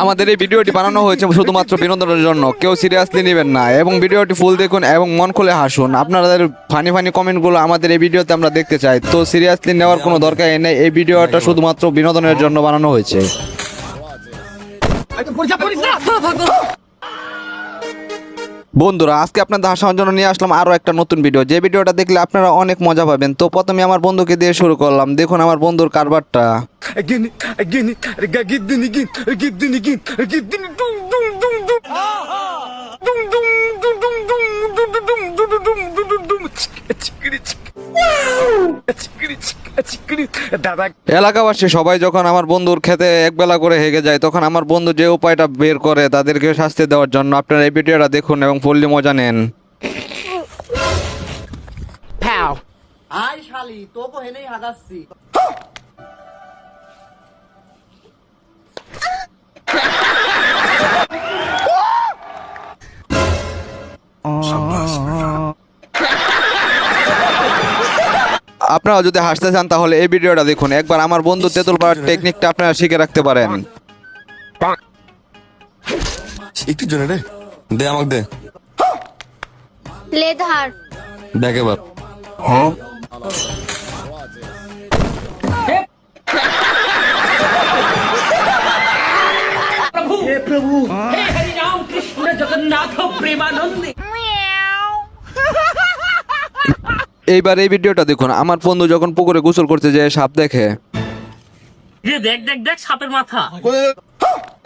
আমাদের এই ভিডিওটি বানানো হয়েছে শুধুমাত্র বিনোদনের জন্য, কেউ সিরিয়াসলি নেবেন না এবং ভিডিওটি ফুল দেখুন এবং মন খুলে হাসুন। আপনাদের ফানি ফানি কমেন্টগুলো আমাদের এই ভিডিওতে আমরা দেখতে চাই, তো সিরিয়াসলি নেওয়ার কোনো দরকার নেই। এই ভিডিওটা শুধুমাত্র বিনোদনের জন্য বানানো হয়েছে। বন্ধুরা, আজকে আপনাদের হাসানোর জন্য নিয়ে আসলাম আরো একটা নতুন ভিডিও, যে ভিডিওটা দেখলে আপনারা অনেক মজা পাবেন। তো প্রথমে আমার বন্ধুকে দিয়ে শুরু করলাম। দেখুন আমার বন্ধুর কারবারটা। এলাকাবাসী সবাই যখন আমার বন্ধুর খেতে একবেলা করে হেগে যায়, তখন আমার বন্ধু যে উপায়টা বের করে তাদেরকে শাস্তি দেওয়ার জন্য। আপনারা এই ভিডিওটা দেখুন এবং ফুললি মজা নেন। আই শালি তোকে হেনেই হাগাচ্ছি। আপনারা যদি হাসতে চান তাহলে এই ভিডিওটা দেখুন। একবার আমার বন্ধু তেঁতুল পাড়ার টেকনিকটা আপনারা শিখে রাখতে পারেন। একটু জোরে রে, দে আমাকে দে, ले धार দেখ এবার। এইবার এই ভিডিওটা দেখুন। আমার বন্ধু যখন পুকুরে গোসল করতে যায় সাপ দেখে। দেখ দেখ দেখ সাপের মাথা।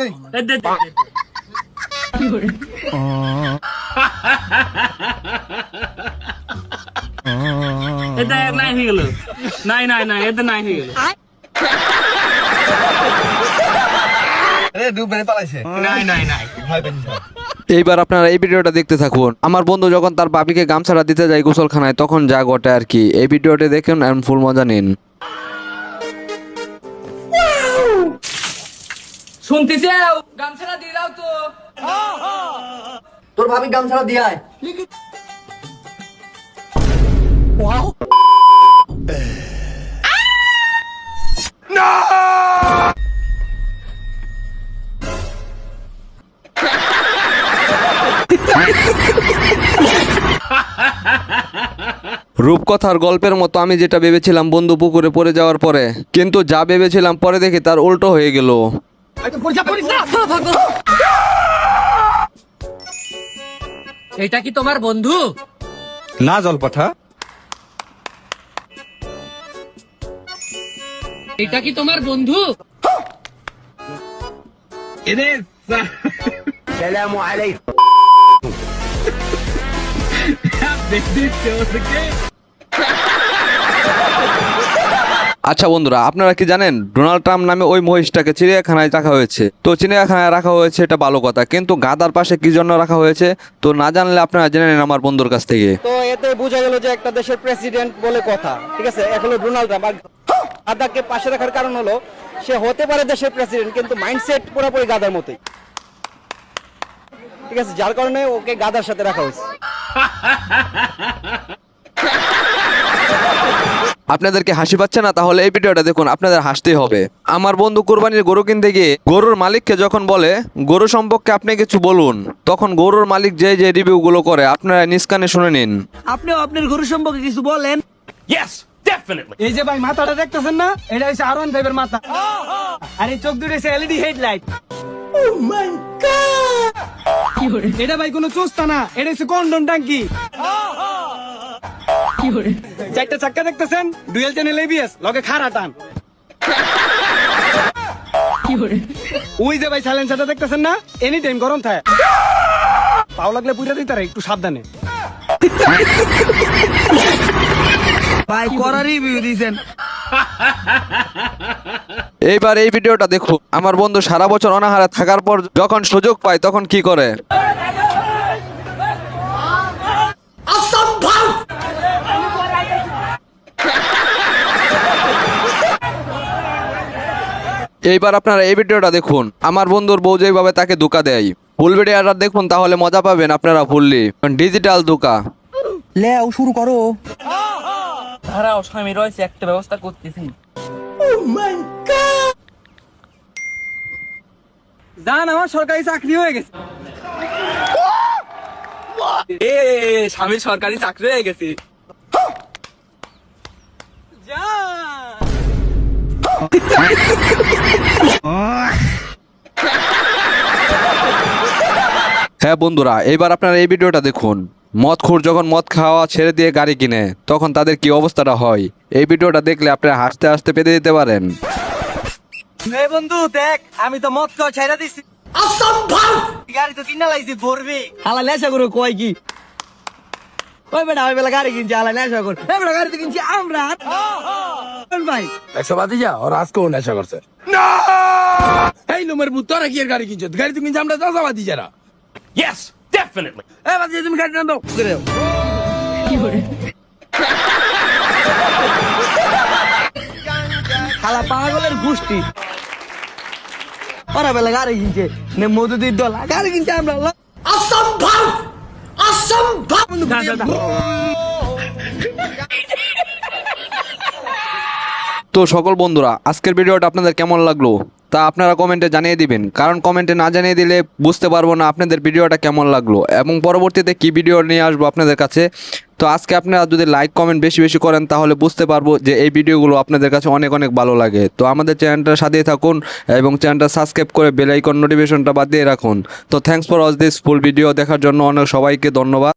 এই দেখ, দেখ, দেখ। এটা নাই হয়ে গেল। নাই নাই নাই, এটা নাই হয়ে গেল। নাই নাই নাই। এইবার আপনারা এই ভিডিওটা দেখতে থাকুন। আমার বন্ধু যখন তার বাবিকে গামছাড়া দিতে যায় গোসলখানায়, তখন যা ঘটে আর কি। এই ভিডিওটি দেখুন এবং ফুল মজা নিন। শুনতেছি গামছাড়া দিয়ে দাও তো। তোর ভাবি গামছাড়া দিয়ে আয়। রূপকথার গল্পের মতো আমি যেটা ভেবেছিলাম বন্ধু পুকুরে পড়ে যাওয়ার পরে, কিন্তু যা ভেবেছিলাম পরে দেখি তার উল্টো হয়ে গেল। এটা কি তোমার বন্ধু? না জল পাঠা, এটা কি তোমার বন্ধু? আচ্ছা বন্ধুরা, আপনারা কি জানেন ডোনাল্ড ট্রাম্প নামে ওই মহিষটাকে চিড়িয়াখানায় রাখা হয়েছে? তো চিড়িয়াখানায় রাখা হয়েছে এটা ভালো কথা, কিন্তু গাধার পাশে কি জন্য রাখা হয়েছে তো না জানলে আপনারা জেনে নেন আমার বন্ধুর কাছ থেকে। তো এতে বোঝা গেল যে একটা দেশের প্রেসিডেন্ট বলে কথা, ঠিক আছে? এখন হলো ডোনাল্ড ট্রাম্প। আর গাদাকে পাশে রাখার কারণ হলো সে হতে পারে দেশের প্রেসিডেন্ট, কিন্তু মাইন্ডসেট পুরোপুরি গাদার মতোই, ঠিক আছে? যার কারণে ওকে গাদার সাথে রাখা হয়েছে। আপনাদেরকে হাসি পাচ্ছে না? তাহলে এই ভিডিওটা দেখুন, আপনাদের হাসতেই হবে। আমার বন্ধু কুরবানির গরু কিনতে গিয়ে গরুর মালিককে যখন বলে গরু সম্পর্কে আপনি কিছু বলুন, তখন গরুর মালিক যে যে রিভিউ গুলো করে আপনারা নিজ কানে শুনে নিন। আপনিও আপনার গরু সম্পর্কে কিছু বলেন। এই যে ভাই মাথাটা দেখতেছেন না, এটা হচ্ছে আর ওয়ান ফাইভের মাথা, আর এই চোখ দুটো হচ্ছে এলইডি হেডলাইট। এটা ভাই কোনো চোস্তা না, এটা হচ্ছে কন্ডম টাঙ্কি। চারটা চাক্কা দেখতেছেন, ডুয়েল চ্যানেল এবিএস, লগে খাড়া টান। ওই যে ভাই সাইলেন্সারটা দেখতেছেন না, এনি টাইম গরম থাকে, পাও লাগলে পুইরা দিতে পারে, একটু সাবধানে। ভাই করা রিভিউ দিয়েছেন। এইবার এই ভিডিওটা দেখুন। আমার বন্ধু সারা বছর অনাহারে থাকার পর যখন সুযোগ পায় তখন কি করে। এইবার আপনারা এই ভিডিওটা দেখুন। আমার বন্ধুর বউ যেভাবে তাকে ধোঁকা দেয়, ফুল ভিডিওটা দেখুন তাহলে মজা পাবেন আপনারা ফুললি। ডিজিটাল ধোঁকা। লেও শুরু করো। দাঁড়াও, স্বামী রয়েছে, একটা ব্যবস্থা করতেছি। জান আমার সরকারি চাকরি হয়ে গেছে। এ স্বামীর সরকারি চাকরি হয়ে গেছে। হ্যাঁ বন্ধুরা, এইবার আপনারা এই ভিডিওটা দেখুন। মদখোর যখন মদ খাওয়া ছেড়ে দিয়ে গাড়ি কিনে তখন তাদের কি অবস্থাটা হয়, এই ভিডিওটা দেখলে আপনারা হাসতে হাসতে পেতে দিতে পারেন। এই বন্ধু দেখ, আমি তো মদ খাওয়া ছেড়ে দিছি। অসম্ভব! গাড়ি তো কিনা লাইছি ভরবে। হালা নেশা করে কয় কি? ওই বেটা ওই বেলা গাড়ি কিনছে, হালা নেশা করে। এই বেটা গাড়ি তো কিনছি আমরা। ভাই 100 বাতি যা ওর আজকেও নেশা করছে। এই লোমের ভূত তোরা কি এর গাড়ি কিনছ? গাড়ি তো কিনছি আমরা চাঁদাবাদি যারা। Yes, definitely. এই বাতি তুমি গাড়ি না দাও। হালা পাগলের গোষ্ঠী। ওরা বেলা গাড়ি কিনছে, নে মধুদির ডলা গাড়ি কিনছে আমরা। অসম্ভব! অসম্ভব! তো সকল বন্ধুরা, আজকের ভিডিওটা আপনাদের কেমন লাগলো তা আপনারা কমেন্টে জানিয়ে দিবেন, কারণ কমেন্টে না জানিয়ে দিলে বুঝতে পারবো না আপনাদের ভিডিওটা কেমন লাগলো এবং পরবর্তীতে কি ভিডিও নিয়ে আসবো আপনাদের কাছে। তো আজকে আপনারা যদি লাইক কমেন্ট বেশি বেশি করেন তাহলে বুঝতে পারবো যে এই ভিডিওগুলো আপনাদের কাছে অনেক অনেক ভালো লাগে। তো আমাদের চ্যানেলটার সাথেই থাকুন এবং চ্যানেলটা সাবস্ক্রাইব করে বেল আইকন নোটিফিকেশনটা বাদ দিয়ে রাখুন। তো thanks for watch this full video দেখার জন্য অনেক সবাইকে ধন্যবাদ।